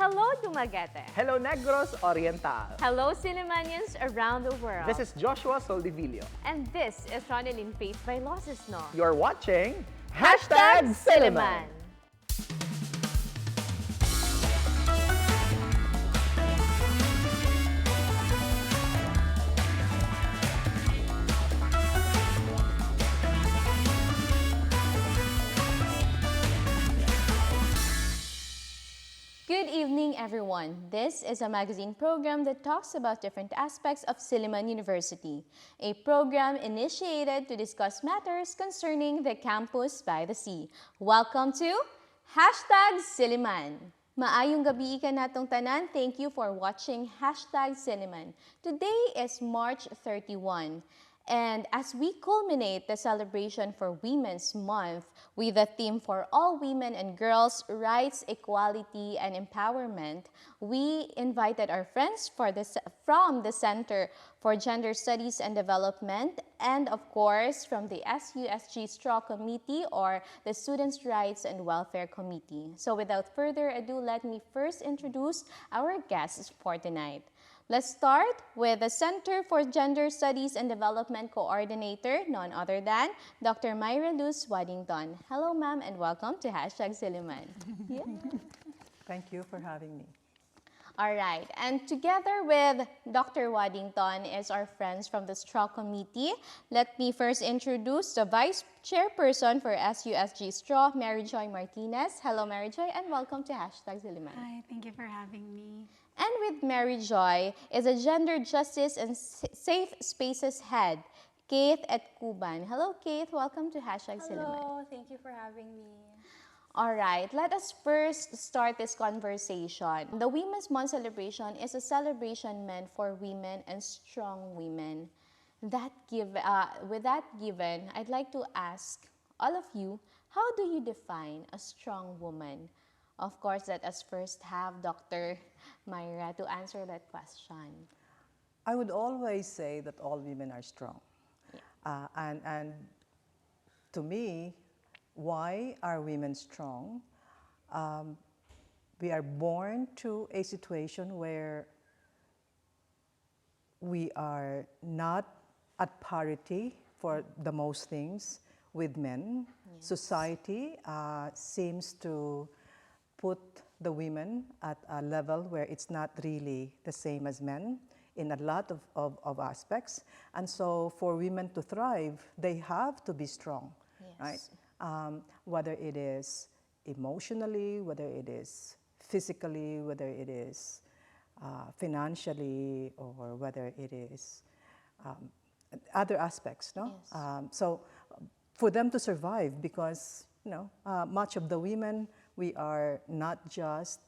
Hello, Dumaguete. Hello, Negros Oriental. Hello, Sillimanians around the world. This is Joshua Soldivilio. And this is Running in Faith by Losses No. You're watching Silliman. Good evening, everyone. This is a magazine program that talks about different aspects of Silliman University, a program initiated to discuss matters concerning the campus by the sea. Welcome to Silliman. Maayong gabi ka natong tanan. Thank you for watching Silliman. Today is March 31. And as we culminate the celebration for Women's Month with the theme for all women and girls, rights, equality, and empowerment, we invited our friends from the Center for Gender Studies and Development and, of course, from the SUSG Straw Committee or the Students' Rights and Welfare Committee. So without further ado, let me first introduce our guests for tonight. Let's start with the Center for Gender Studies and Development Coordinator, none other than Dr. Myra Luz Waddington. Hello, ma'am, and welcome to Silliman. Yeah. Thank you for having me. All right, and together with Dr. Waddington is our friends from the Straw Committee. Let me first introduce the Vice Chairperson for SUSG Straw, Mary Joy Martinez. Hello, Mary Joy, and welcome to Silliman. Hi, thank you for having me. And with Mary Joy is a Gender Justice and Safe Spaces Head, Keith at Cuban. Hello, Keith. Welcome to Silliman. Hello, thank you for having me. All right, let us first start this conversation. The Women's Month celebration is a celebration meant for women and strong women. With that given, I'd like to ask all of you, how do you define a strong woman? Of course, let us first have Dr. Myra to answer that question. I would always say that all women are strong. Yeah. And to me, why are women strong? We are born to a situation where we are not at parity for the most things with men. Yes. Society seems to put the women at a level where it's not really the same as men in a lot of aspects. And so for women to thrive, they have to be strong, Yes. right? Whether it is emotionally, whether it is physically, whether it is financially, or whether it is other aspects, no? Yes. So for them to survive, because much of the women, we are not just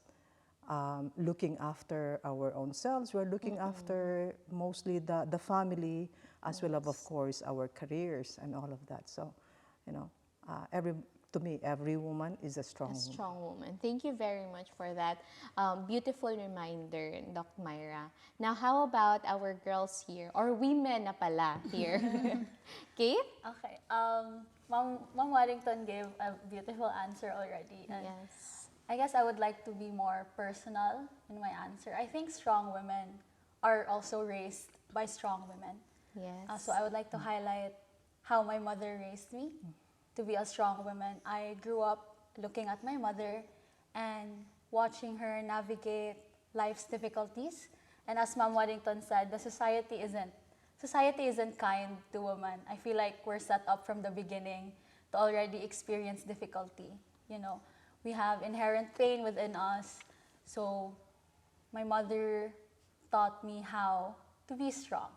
looking after our own selves, we're looking after mostly the family, as well as, of course, our careers and all of that. So, to me, every woman is a strong woman. Strong woman. Thank you very much for that beautiful reminder, Dr. Myra. Now, how about our girls here, or women na pala here? Kate? Okay, Ma'am Waddington gave a beautiful answer already. And Yes. I guess I would like to be more personal in my answer. I think strong women are also raised by strong women. Yes. So I would like to highlight how my mother raised me to be a strong woman. I grew up looking at my mother and watching her navigate life's difficulties. And as Ma'am Waddington said, the society isn't kind to women. I feel like we're set up from the beginning to already experience difficulty. We have inherent pain within us. So my mother taught me how to be strong,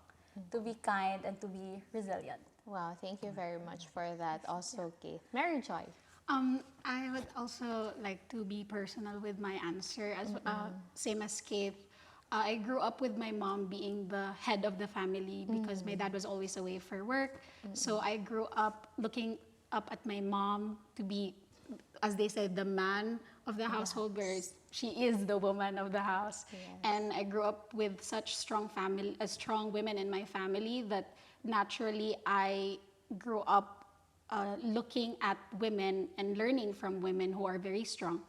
to be kind, and to be resilient. Wow, thank you very much for that. Also, Kate. Mary Joy. I would also like to be personal with my answer, as same as Kate. I grew up with my mom being the head of the family because my dad was always away for work. So I grew up looking up at my mom to be, as they said, the man of the household, whereas she is the woman of the house. Yes. And I grew up with such strong women in my family that naturally I grew up looking at women and learning from women who are very strong.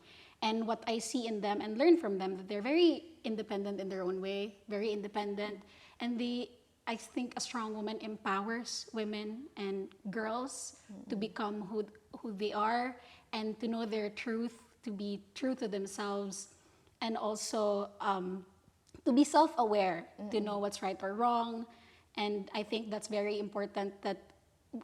and what I see in them and learn from them, that they're very independent in their own way, very independent, and I think a strong woman empowers women and girls to become who they are and to know their truth, to be true to themselves, and also to be self-aware, to know what's right or wrong. And I think that's very important, that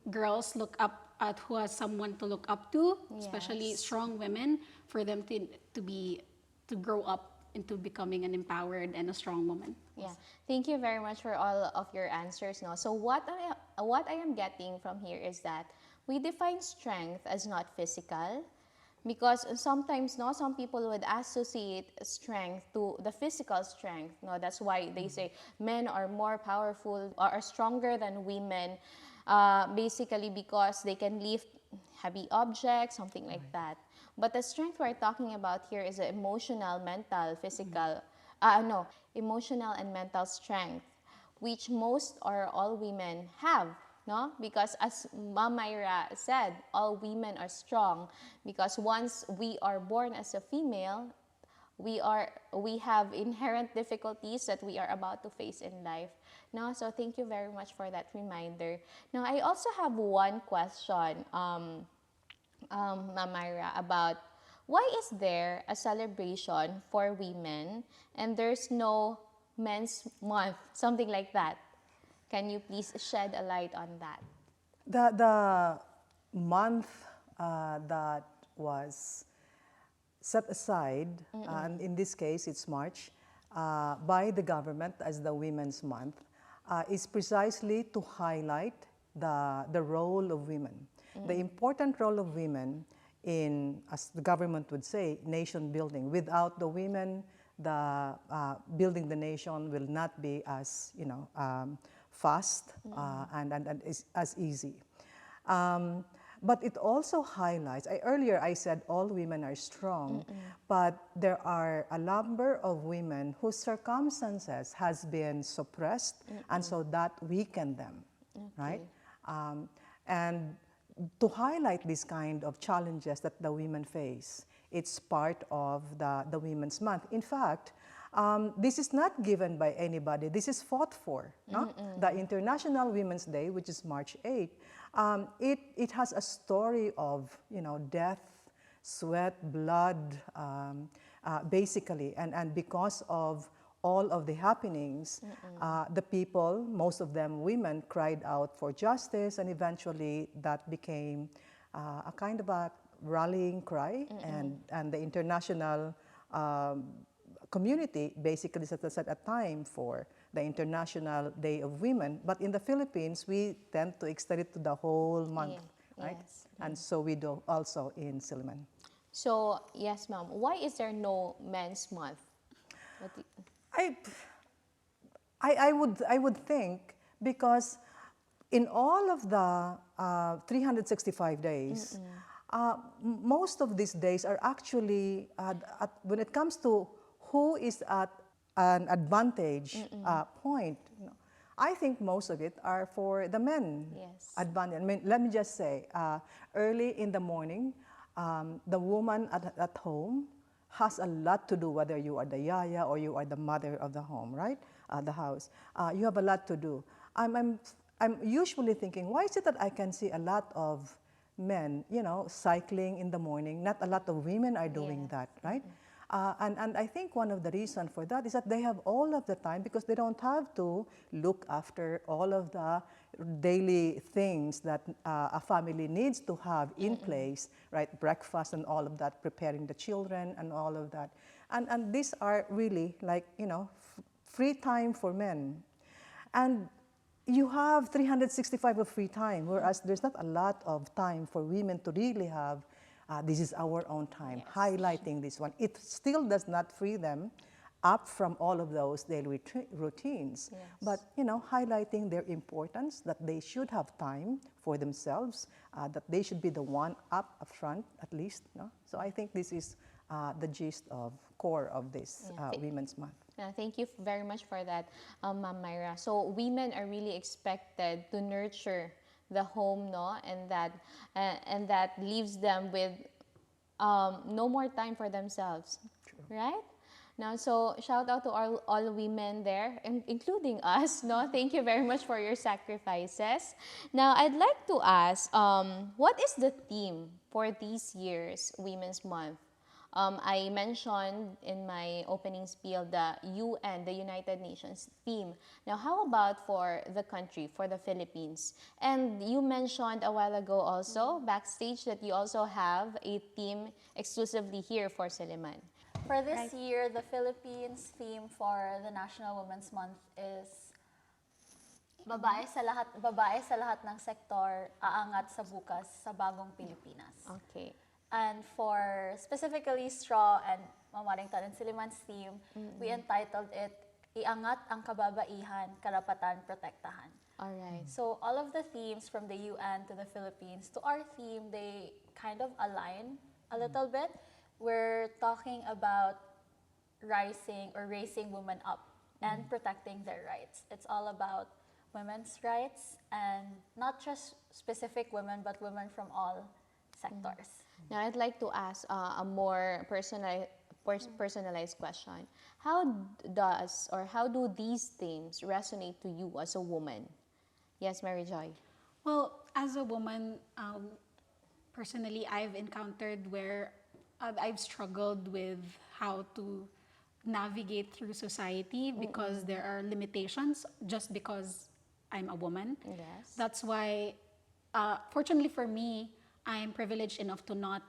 girls look up at who has someone to look up to, especially Yes. strong women, for them to grow up into becoming an empowered and a strong woman. Yeah, thank you very much for all of your answers. No, so what I am getting from here is that we define strength as not physical, because sometimes no, some people would associate strength to the physical strength. No, that's why they say men are more powerful or are stronger than women, basically because they can lift heavy objects, something like that. But the strength we're talking about here is the emotional, mental, physical, no, emotional and mental strength, which most or all women have, no? Because as Ma'am Myra said, all women are strong because once we are born as a female, we have inherent difficulties that we are about to face in life. No, so thank you very much for that reminder. Now, I also have one question, Ma'am Myra, about why is there a celebration for women and there's no men's month, something like that? Can you please shed a light on that? The month that was set aside, and in this case it's March, by the government as the Women's Month, is precisely to highlight the role of women, the important role of women in, as the government would say, nation building. Without the women, the building the nation will not be as fast and as easy. But it also highlights, earlier I said all women are strong, but there are a number of women whose circumstances has been suppressed, and so that weakened them, right? And to highlight this kind of challenges that the women face, it's part of the Women's Month. In fact, this is not given by anybody. This is fought for. No? The International Women's Day, which is March 8th, it has a story of death, sweat, blood, basically, and because of all of the happenings, the people, most of them women, cried out for justice, and eventually that became a kind of a rallying cry, and the international community basically set aside a time for the International Day of Women. But in the Philippines, we tend to extend it to the whole month, right? Yes. And so we do also in Silliman. So, yes, ma'am, why is there no Men's Month? I would think because in all of the 365 days, most of these days are actually, when it comes to who is at an advantage point, I think most of it are for the men. Yes. Advantage. I mean, let me just say, early in the morning, the woman at home has a lot to do, whether you are the yaya or you are the mother of the home, right? The house. You have a lot to do. I'm usually thinking, why is it that I can see a lot of men, cycling in the morning? Not a lot of women are doing that, right? And I think one of the reasons for that is that they have all of the time because they don't have to look after all of the daily things that a family needs to have in place, right? Breakfast and all of that, preparing the children and all of that. And these are really like, free time for men. And you have 365 of free time, whereas there's not a lot of time for women to really have this is our own time, highlighting this one. It still does not free them up from all of those daily routines, but highlighting their importance, that they should have time for themselves, that they should be the one up front at least. No? So I think this is the gist of core of this Women's Month. Thank you very much for that, Ma'am Myra. So women are really expected to nurture the home, no, and that leaves them with no more time for themselves, right? Now, so shout out to all women there, including us. No, thank you very much for your sacrifices. Now, I'd like to ask, what is the theme for this year's Women's Month? I mentioned in my opening spiel the UN, the United Nations theme. Now, how about for the country, for the Philippines? And you mentioned a while ago also, backstage, that you also have a theme exclusively here for Silliman. For this year, the Philippines theme for the National Women's Month is babae sa lahat ng sektor, aangat sa bukas sa bagong Pilipinas. Okay. And for specifically Straw and Mamarington and Silliman's theme, we entitled it, Iangat ang Kababaihan, Karapatan, Protektahan. All right. So all of the themes from the UN to the Philippines to our theme, they kind of align a little bit. We're talking about rising or raising women up and protecting their rights. It's all about women's rights, and not just specific women, but women from all sectors. Now, I'd like to ask a more personalized question. How do these themes resonate to you as a woman? Yes, Mary Joy. Well, as a woman, personally, I've encountered where I've struggled with how to navigate through society because there are limitations just because I'm a woman. Yes. That's why, fortunately for me, I'm privileged enough to not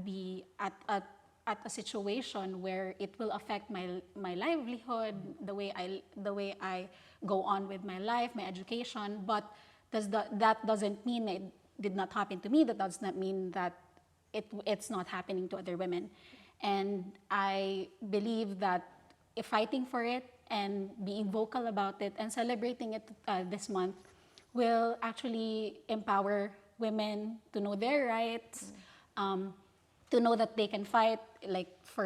be at a situation where it will affect my livelihood, the way I go on with my life, my education. But that doesn't mean it did not happen to me. That does not mean that it's not happening to other women. And I believe that if fighting for it and being vocal about it and celebrating it this month will actually empower women to know their rights, to know that they can fight, like for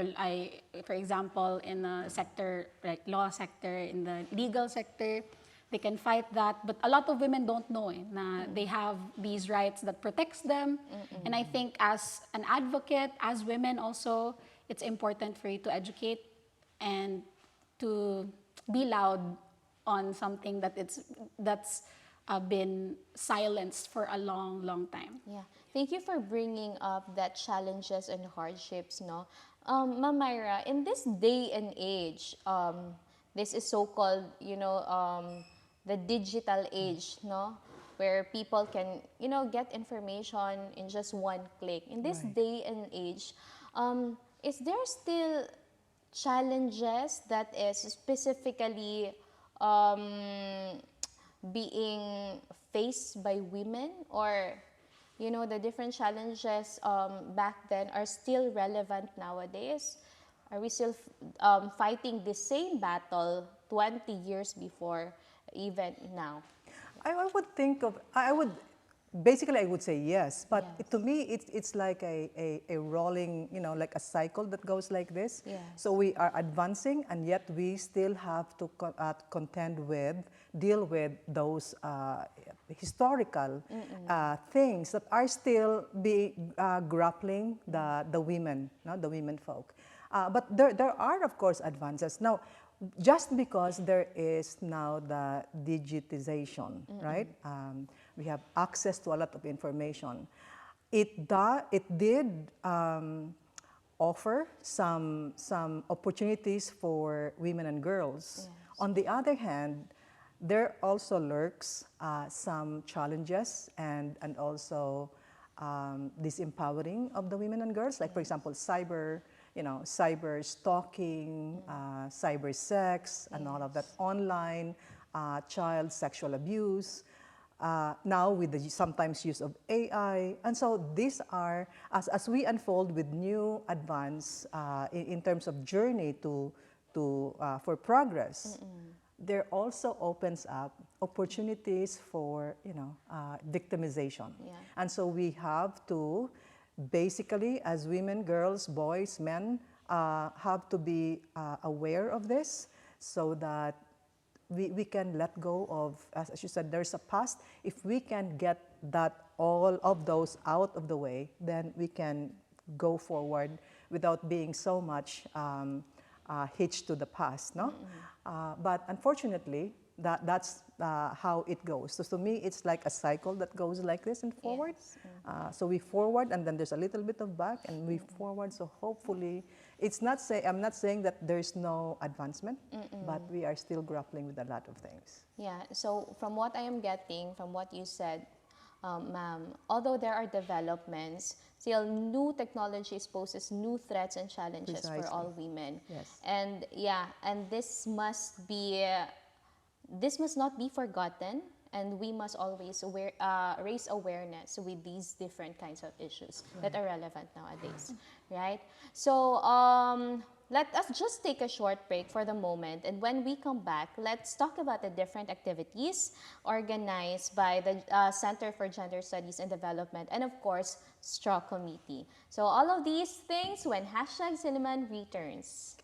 example, in the sector, like law sector, in the legal sector, they can fight that. But a lot of women don't know na they have these rights that protects them. And I think as an advocate, as women also, it's important for you to educate and to be loud on something that's been silenced for a long, long time. Yeah. Thank you for bringing up that challenges and hardships, no? Ma'am Myra, in this day and age, this is so-called, the digital age, no? Where people can, get information in just one click. In this day and age, is there still challenges that is specifically being faced by women, or the different challenges back then are still relevant nowadays? Are we still fighting the same battle 20 years before, even now? I would say yes, but Yes. to me it's like a rolling, like a cycle that goes like this. Yes. So we are advancing, and yet we still have to deal with those historical things that are still grappling the women, the women folk. But there are, of course, advances. Now, just because there is now the digitization, right? We have access to a lot of information. It did offer some opportunities for women and girls. Yes. On the other hand, there also lurks some challenges and also disempowering of the women and girls, like for example, cyber stalking, cyber sex, and all of that, online child sexual abuse. Now with the sometimes use of AI. And so these are, as we unfold with new advance in terms of journey for progress, there also opens up opportunities for, victimization. Yeah. And so we have to basically, as women, girls, boys, men, have to be aware of this so that we can let go of, as you said, there's a past. If we can get all of those out of the way, then we can go forward without being so much hitched to the past, no? But unfortunately, that's how it goes. So to me, it's like a cycle that goes like this and forward. So we forward, and then there's a little bit of back, and we forward. So hopefully, I'm not saying that there's no advancement, but we are still grappling with a lot of things. Yeah, so from what I am getting, from what you said, ma'am, although there are developments, still new technologies poses new threats and challenges for Precisely. all women. Yes. And yeah, and this must not be forgotten, and we must always raise awareness with these different kinds of issues that are relevant nowadays, right? So let us just take a short break for the moment, and when we come back, let's talk about the different activities organized by the Center for Gender Studies and Development, and of course, STRAW Committee. So all of these things when #Silliman returns.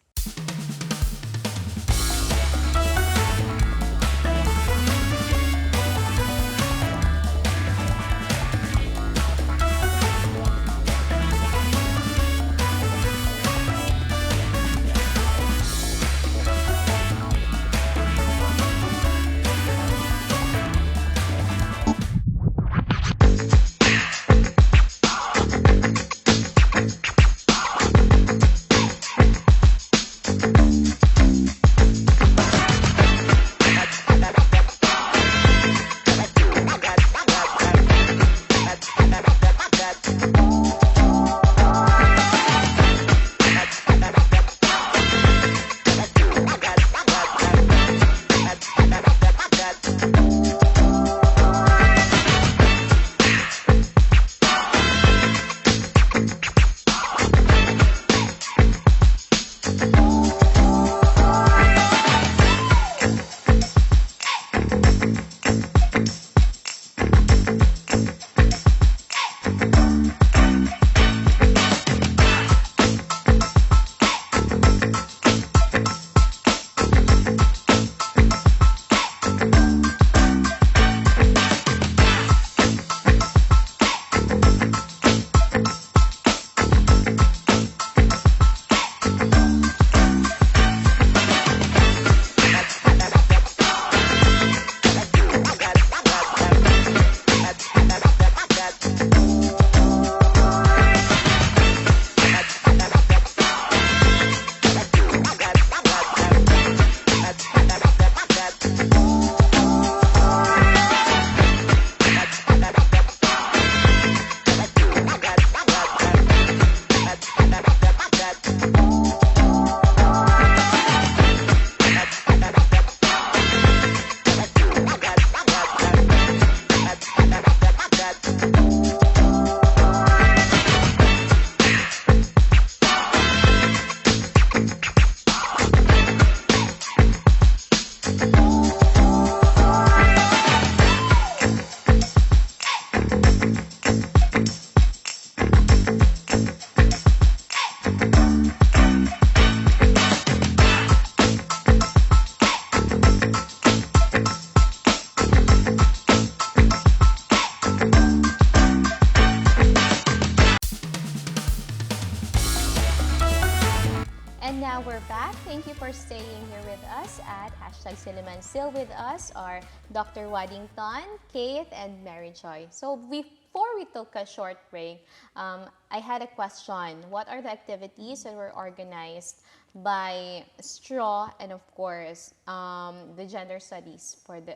And now we're back. Thank you for staying here with us at #Silliman. Still with us are Dr. Waddington, Kate, and Mary Joy. So before we took a short break, I had a question. What are the activities that were organized by STRAW and of course the Gender Studies for the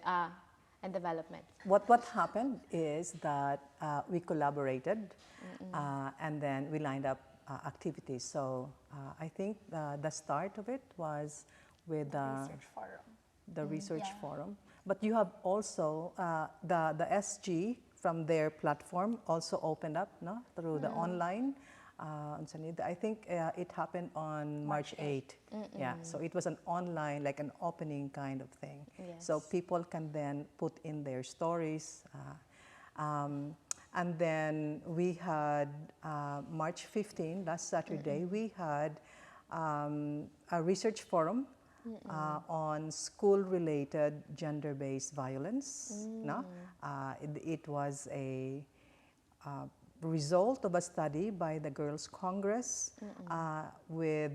and Development? What happened is that we collaborated and then we lined up activities. So I think the start of it was with Research forum. the research forum. But you have also the SG from their platform also opened up, no, through the online. I think it happened on March 8th. Yeah, so it was an online, like an opening kind of thing. Yes. So people can then put in their stories. And then we had March 15, last Saturday, we had a research forum on school-related gender-based violence. No? It was a result of a study by the Girls' Congress with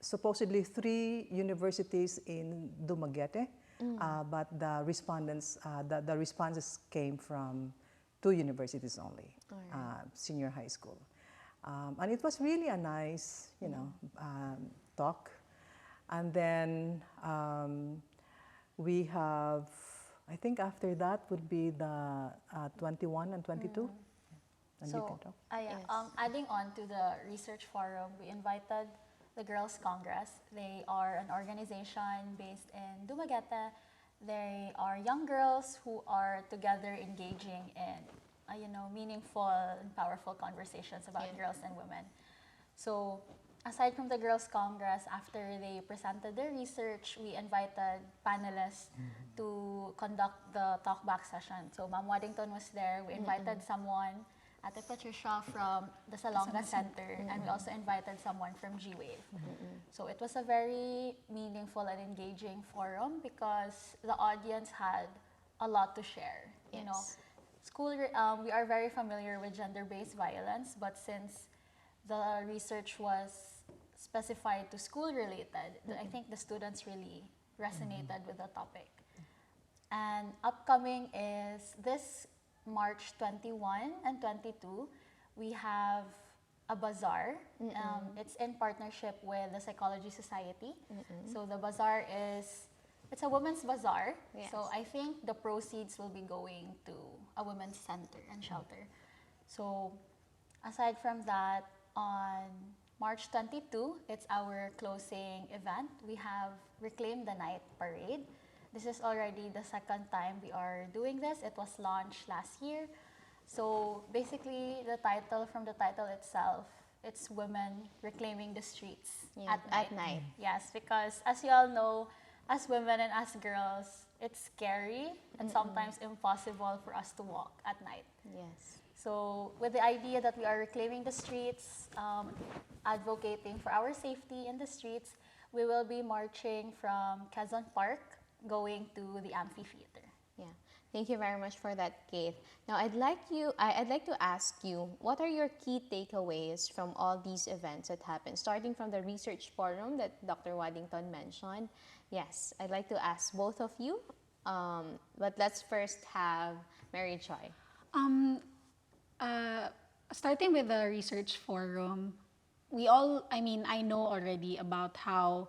supposedly 3 universities in Dumaguete, but the responses came from 2 universities only, senior high school. And it was really a nice, talk. And then we have, I think after that would be the 21 and 22. And you can talk. Adding on to the research forum, we invited the Girls' Congress. They are an organization based in Dumaguete. They are young girls who are together engaging in, meaningful and powerful conversations about girls and women. So, aside from the Girls' Congress, after they presented their research, we invited panelists to conduct the talkback session. So, Ma'am Waddington was there. We invited someone, Ate Patricia from the Salonga Center, and we also invited someone from G-Wave. So it was a very meaningful and engaging forum because the audience had a lot to share. You know, we are very familiar with gender-based violence, but since the research was specified to school-related, I think the students really resonated with the topic. And upcoming is this March 21 and 22, we have a bazaar. It's in partnership with the Psychology Society. So the bazaar it's a women's bazaar. So I think the proceeds will be going to a women's center and shelter. So aside from that, on March 22, it's our closing event. We have Reclaim the Night Parade. This is already the second time we are doing this. It was launched last year. So basically, from the title itself, it's women reclaiming the streets at night. Yes, because as you all know, as women and as girls, it's scary and sometimes impossible for us to walk at night. Yes. So with the idea that we are reclaiming the streets, advocating for our safety in the streets, we will be marching from Quezon Park going to the amphitheater. Yeah. Thank you very much for that, Kate. Now, I'd like to ask you, what are your key takeaways from all these events that happened, starting from the research forum that Dr. Waddington mentioned? Yes, I'd like to ask both of you, but let's first have Mary Choi. Starting with the research forum, I know already about how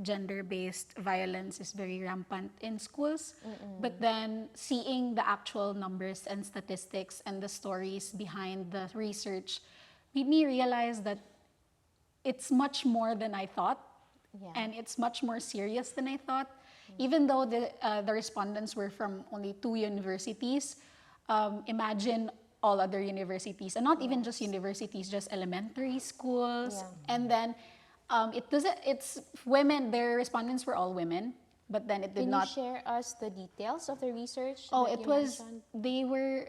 gender-based violence is very rampant in schools, but then seeing the actual numbers and statistics and the stories behind the research made me realize that it's much more than I thought, and it's much more serious than I thought. Even though the respondents were from only 2 universities, imagine all other universities, and not even just universities, just elementary schools, and then it's women. Their respondents were all women, but then it did not. Can you share us the details of the research? They were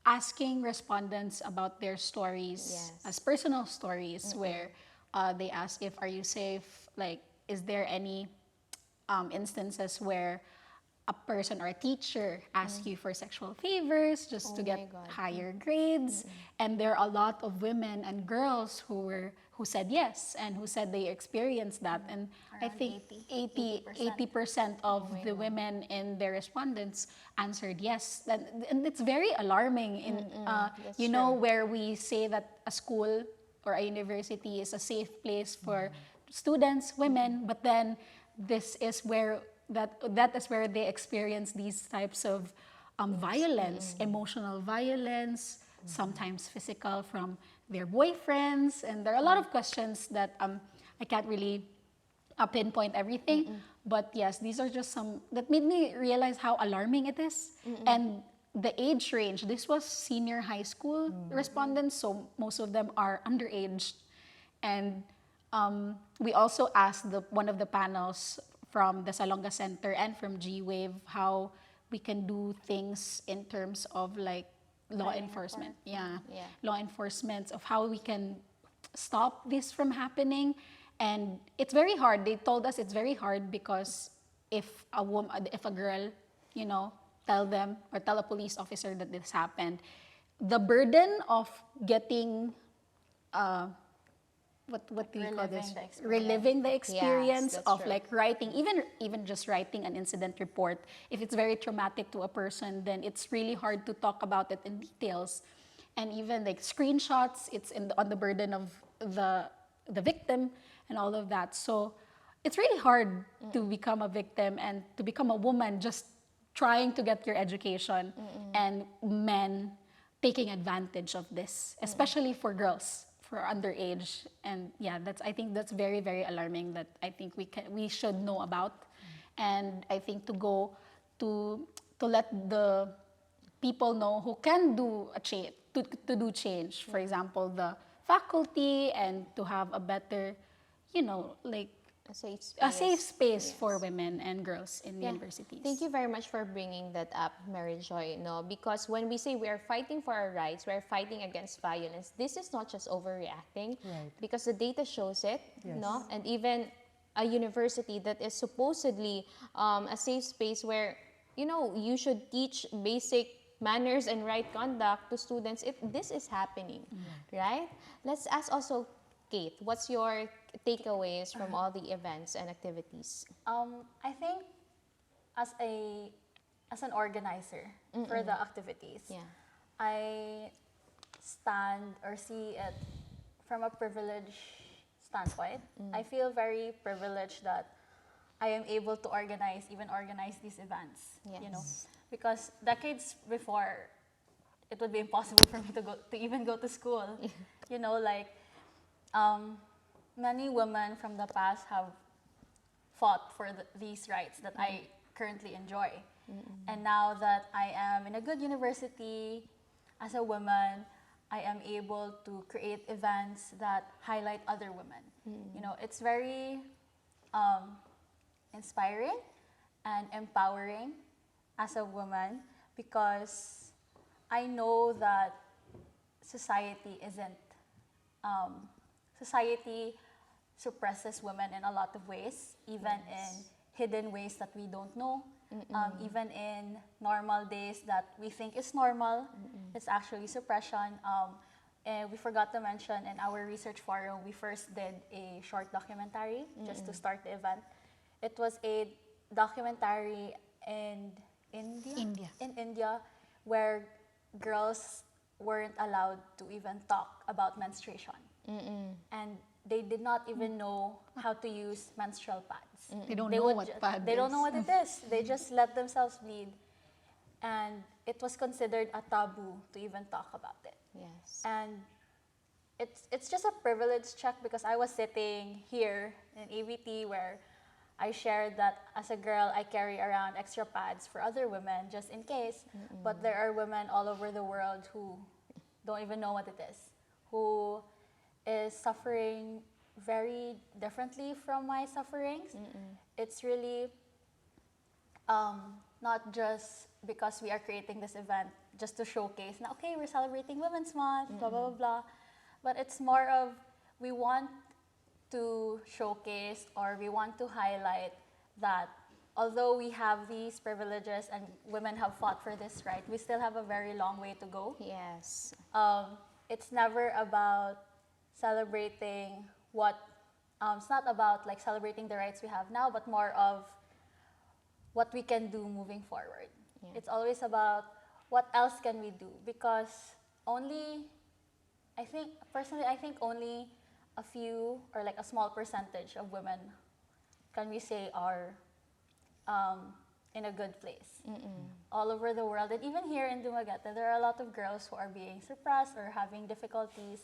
asking respondents about their stories as personal stories, where they asked if, are you safe? Like, is there any instances where a person or a teacher asks you for sexual favors just to get higher grades? And there are a lot of women and girls who said yes and who said they experienced that. And I think 80% of the women in their respondents answered yes. And it's very alarming where we say that a school or a university is a safe place for students, women, but then this is where that is where they experience these types of violence, emotional violence, sometimes physical from their boyfriends. And there are a lot of questions that I can't really pinpoint everything. But yes, these are just some that made me realize how alarming it is. And the age range, this was senior high school respondents, so most of them are underage. And we also asked one of the panels from the Salonga Center and from G-Wave how we can do things in terms of like law enforcement. Law enforcement, of how we can stop this from happening. And it's very hard. They told us it's very hard because if a girl, tell them or tell a police officer that this happened, the burden of getting what do you call Reliving this? the experience. Reliving the experience that's of true. like writing, even just writing an incident report. If it's very traumatic to a person, then it's really hard to talk about it in details. And even like screenshots, it's on the burden of the victim and all of that. So it's really hard to become a victim and to become a woman just trying to get your education, and men taking advantage of this, especially for girls, for underage. And yeah, I think that's very, very alarming, that I think we should know about. And I think to let the people know who can do a change, to do change. For example, the faculty, and to have a better, like A safe space. a safe space Yes. for women and girls in Yeah. universities. Thank you very much for bringing that up, Mary Joy. No, because when we say we are fighting for our rights, we are fighting against violence. This is not just overreacting, Right. because the data shows it. Yes. No, and even a university that is supposedly a safe space where you should teach basic manners and right conduct to students. This is happening, right? Let's ask also Kate, what's your takeaways from all the events and activities? I think as an organizer for the activities, Yeah. I stand or see it from a privileged standpoint. I feel very privileged that I am able to organize these events. Yes. Because decades before, it would be impossible for me to even go to school. Like many women from the past have fought for these rights that I currently enjoy. And now that I am in a good university, as a woman, I am able to create events that highlight other women. It's very inspiring and empowering as a woman, because I know that society suppresses women in a lot of ways, even in hidden ways that we don't know, even in normal days that we think is normal. It's actually suppression. And we forgot to mention, in our research forum, we first did a short documentary just to start the event. It was a documentary in India, where girls weren't allowed to even talk about menstruation. And they did not even know how to use menstrual pads. They don't They know would what ju- pad They don't is. know what it is. They just let themselves bleed. And it was considered a taboo to even talk about it. Yes. And it's just a privilege check, because I was sitting here in ABT, where I shared that as a girl, I carry around extra pads for other women just in case. But there are women all over the world who don't even know what it is, who is suffering very differently from my sufferings. It's really not just because we are creating this event just to showcase, now, okay, we're celebrating Women's Month, blah, blah, blah, blah. But it's more of, we want to showcase, or we want to highlight that although we have these privileges and women have fought for this right, we still have a very long way to go. Yes. It's never about celebrating it's not about like celebrating the rights we have now, but more of what we can do moving forward. Yeah. It's always about what else can we do, because I think only a few, or like a small percentage of women, can we say, are in a good place. All over the world, and even here in Dumaguete, there are a lot of girls who are being suppressed or having difficulties,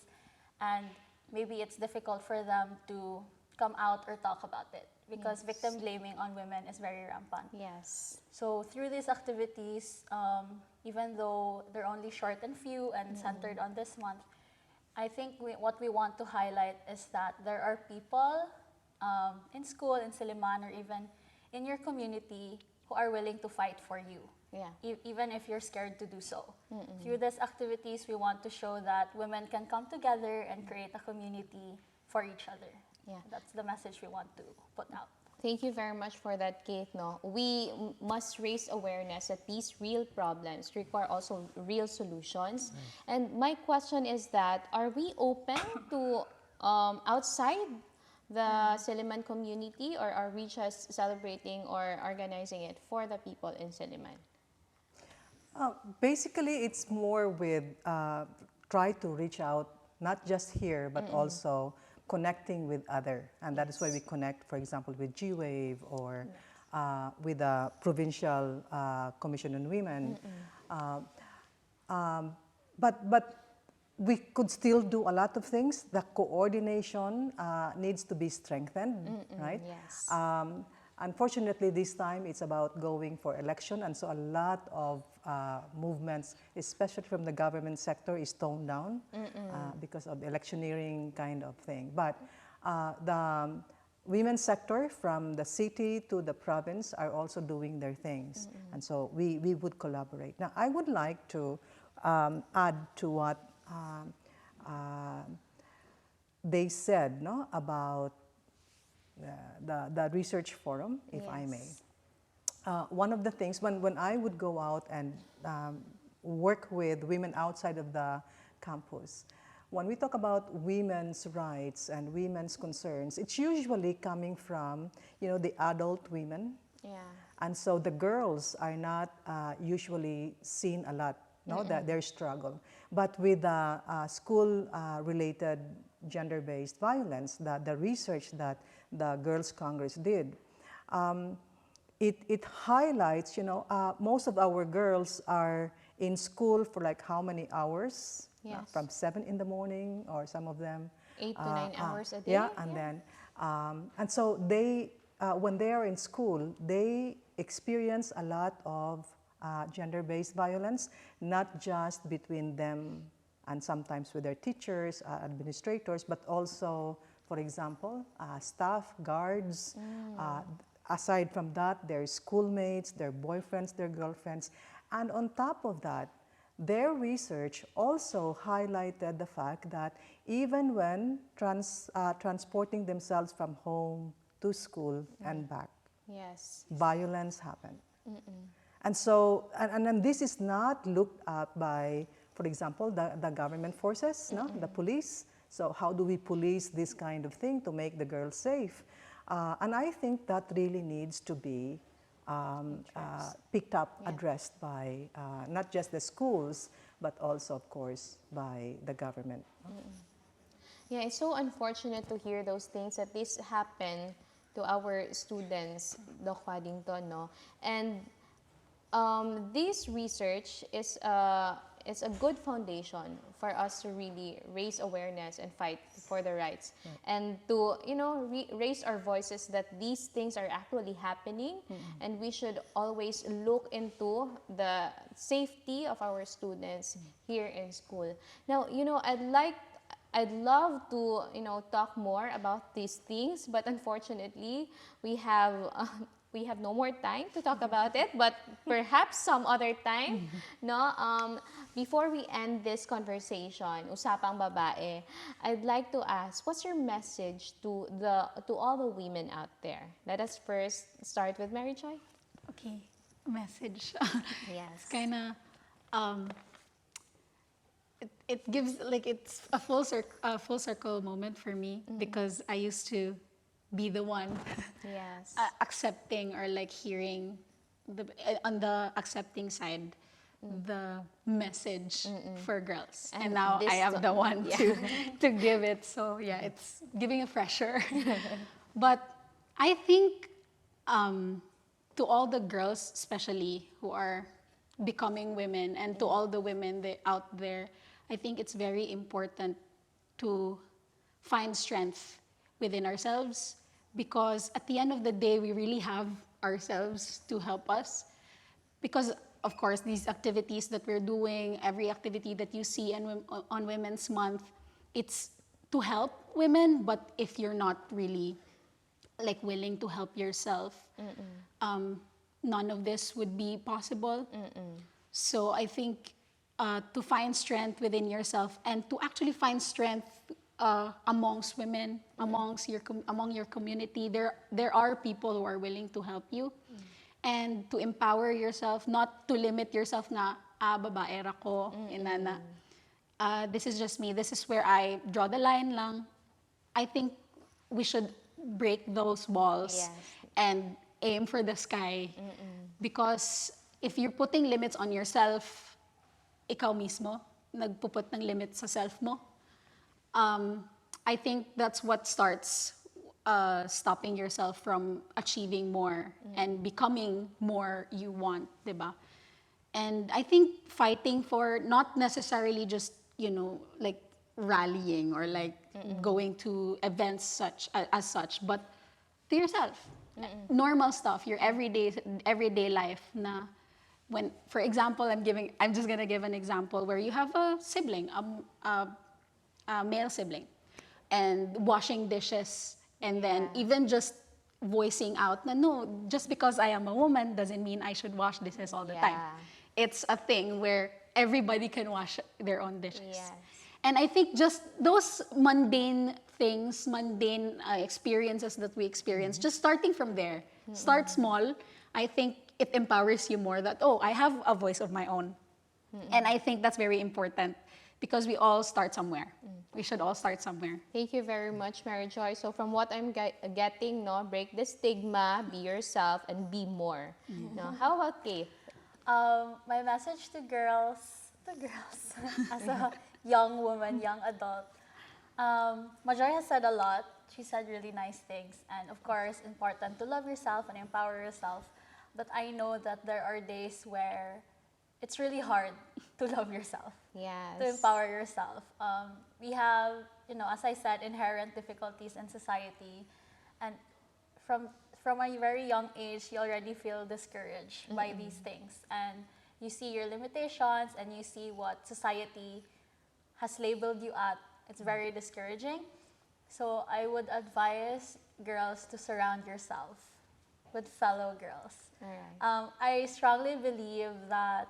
and maybe it's difficult for them to come out or talk about it, because victim blaming on women is very rampant. Yes. So through these activities, even though they're only short and few and centered on this month, I think what we want to highlight is that there are people in school, in Silliman, or even in your community who are willing to fight for you, Yeah. even if you're scared to do so. Through these activities, we want to show that women can come together and create a community for each other. Yeah. That's the message we want to put out. Thank you very much for that, Kate. No, we must raise awareness that these real problems require also real solutions. And my question is that, are we open to outside the Silliman community, or are we just celebrating or organizing it for the people in Silliman? Basically, it's more with try to reach out, not just here, but also connecting with other. And that is why we connect, for example, with G-Wave or with the Provincial Commission on Women. But we could still do a lot of things. The coordination needs to be strengthened, right? Yes. Unfortunately, this time it's about going for election, and so a lot of movements, especially from the government sector, is toned down because of electioneering kind of thing. But the women's sector, from the city to the province, are also doing their things, and so we would collaborate. Now, I would like to add to what they said, no, about the research forum, if I may. One of the things, when I would go out and work with women outside of the campus, when we talk about women's rights and women's concerns, it's usually coming from, the adult women. Yeah. And so the girls are not usually seen a lot, their struggle. But with the school-related gender-based violence, the research that the Girls' Congress did, it highlights, most of our girls are in school for like how many hours? Yes. From 7 in the morning, or some of them 8 to 9 hours a day. Yeah, and then and so they when they are in school, they experience a lot of gender-based violence, not just between them and sometimes with their teachers, administrators, but also, for example, staff, guards. Aside from that, their schoolmates, their boyfriends, their girlfriends. And on top of that, their research also highlighted the fact that even when transporting themselves from home to school and back, Yes. violence happened. And so, and this is not looked at by, for example, the government forces, the police. So how do we police this kind of thing to make the girls safe? And I think that really needs to be picked up, addressed by not just the schools, but also, of course, by the government. Yeah, it's so unfortunate to hear those things, that this happened to our students, the Waddington, no? And this research is a good foundation for us to really raise awareness and fight for the rights, and to raise our voices that these things are actually happening, and we should always look into the safety of our students here in school. Now, I'd love to talk more about these things, but unfortunately we have no more time to talk about it, but perhaps some other time, no? Before we end this conversation, Usapang Babae, I'd like to ask, what's your message to all the women out there? Let us first start with Mary Joy. Okay, message. Yes. It's kind of, it gives, like, it's a full circle moment for me, because I used to be the one Yes. accepting, or like hearing on the accepting side the message for girls, and now this I am the one yeah. to give it. So yeah, it's giving a pressure. But I think to all the girls, especially who are becoming women, and to all the women out there, I think it's very important to find strength within ourselves, because at the end of the day, we really have ourselves to help us. Because, of course, these activities that we're doing, every activity that you see on Women's Month, it's to help women, but if you're not really willing to help yourself, none of this would be possible. So I think to find strength within yourself, and to actually find strength amongst women, among your community, there are people who are willing to help you and to empower yourself, not to limit yourself na babaera ko, inana. This is just me. This is where I draw the line lang. I think we should break those walls Yes. and aim for the sky. Because if you're putting limits on yourself, ikaw mismo, nagpuput ng limits sa self mo, I think that's what starts stopping yourself from achieving more and becoming more you want, diba? And I think fighting for not necessarily just, like rallying or like going to events as such, but to yourself. Normal stuff, your everyday life na when, for example, I'm just gonna give an example where you have a sibling, a male sibling, and washing dishes, and then even just voicing out, no, just because I am a woman doesn't mean I should wash dishes all the time. It's a thing where everybody can wash their own dishes. Yes. And I think just those mundane things, mundane experiences that we experience, just starting from there, start small, I think it empowers you more that, I have a voice of my own. And I think that's very important because we all start somewhere. We should all start somewhere. Thank you very much, Mary Joy. So from what I'm getting, no, break the stigma, be yourself, and be more. No, how about Kate? My message to girls, as a young woman, young adult, Majoy has said a lot. She said really nice things. And of course, important to love yourself and empower yourself. But I know that there are days where it's really hard to love yourself, Yes. to empower yourself. We have, as I said, inherent difficulties in society. And from a very young age, you already feel discouraged by these things. And you see your limitations and you see what society has labeled you at. It's very discouraging. So I would advise girls to surround yourself with fellow girls. All right. I strongly believe that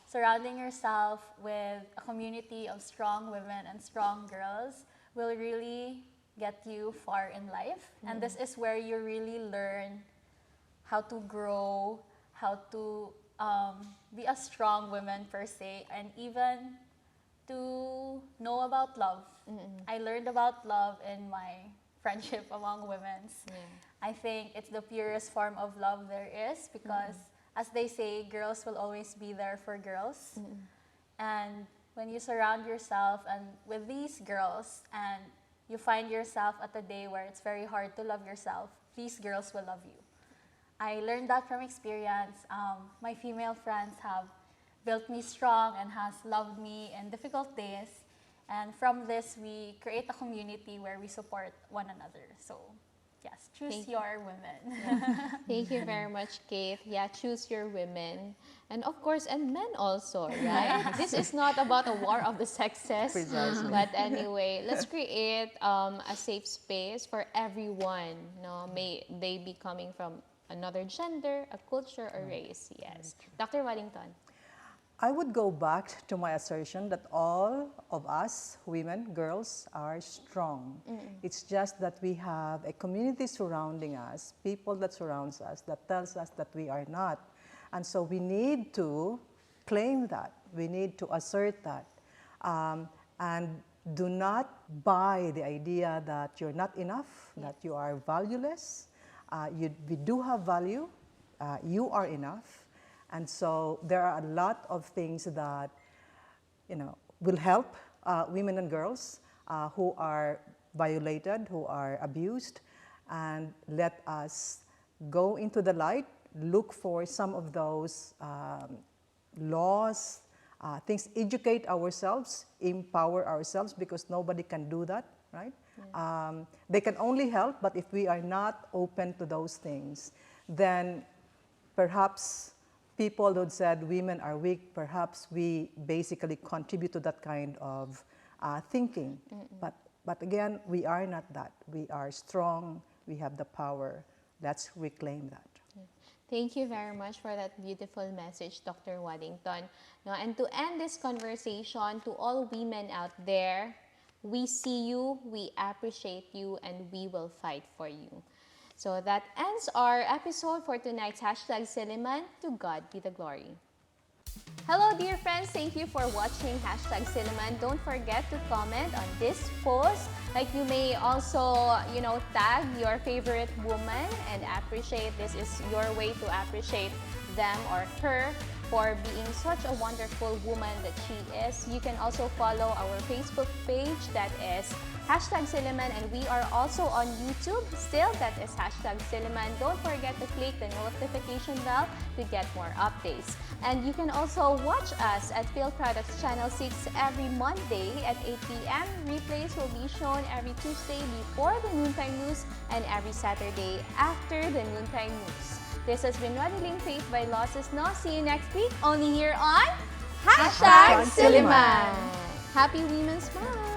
surrounding yourself with a community of strong women and strong girls will really get you far in life. And this is where you really learn how to grow, how to be a strong woman per se, and even to know about love. I learned about love in my friendship among women. I think it's the purest form of love there is because, as they say, girls will always be there for girls. And when you surround yourself and with these girls and you find yourself at a day where it's very hard to love yourself, these girls will love you. I learned that from experience. My female friends have built me strong and has loved me in difficult days. And from this, we create a community where we support one another. So, yes, choose your women. Thank you very much, Kate. Yeah, choose your women. And of course, and men also, right? This is not about a war of the sexes. Precisely. But anyway, let's create a safe space for everyone. No, may they be coming from another gender, a culture, or race. Yes. Dr. Waddington. I would go back to my assertion that all of us, women, girls, are strong. It's just that we have a community surrounding us, people that surrounds us, that tells us that we are not. And so we need to claim that. We need to assert that. And do not buy the idea that you're not enough, that you are valueless. We do have value. You are enough. And so there are a lot of things that, will help women and girls who are violated, who are abused, and let us go into the light, look for some of those laws, things, educate ourselves, empower ourselves, because nobody can do that, right? They can only help, but if we are not open to those things, then perhaps people who said women are weak, perhaps we basically contribute to that kind of thinking. But again, we are not that. We are strong. We have the power. Let's reclaim that. Thank you very much for that beautiful message, Dr. Waddington. No, and to end this conversation, to all women out there, We see you, we appreciate you, and we will fight for you. So that ends our episode for tonight's hashtag Silliman. To God be the glory. Hello, dear friends. Thank you for watching hashtag Silliman. Don't forget to comment on this post. Like, you may also, tag your favorite woman and appreciate. This is your way to appreciate them or her for being such a wonderful woman that she is. You can also follow our Facebook page, that is hashtag Silliman, and we are also on YouTube still, that is hashtag Silliman. Don't forget to click the notification bell to get more updates. And you can also watch us at Phil Products Channel 6 every Monday at 8 p.m. Replays will be shown every Tuesday before the noontime news and every Saturday after the noontime news. This has been Modeling Faith by Losses No. See you next week, only here on Hashtag Silliman. Happy Women's Month!